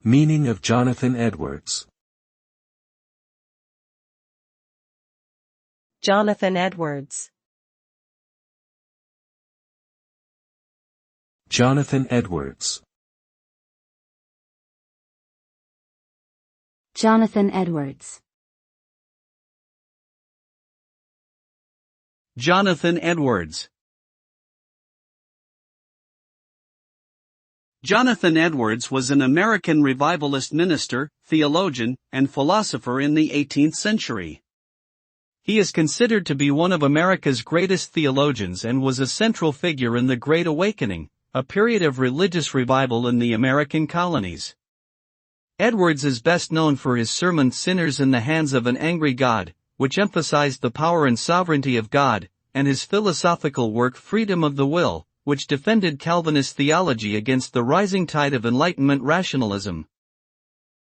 Meaning of Jonathan Edwards. Jonathan Edwards. Jonathan Edwards. Jonathan Edwards. Jonathan Edwards. Jonathan Edwards was an American revivalist minister, theologian, and philosopher in the 18th century. He is considered to be one of America's greatest theologians and was a central figure in the Great Awakening, a period of religious revival in the American colonies. Edwards is best known for his sermon Sinners in the Hands of an Angry God, which emphasized the power and sovereignty of God, and his philosophical work Freedom of the Will, which defended Calvinist theology against the rising tide of Enlightenment rationalism.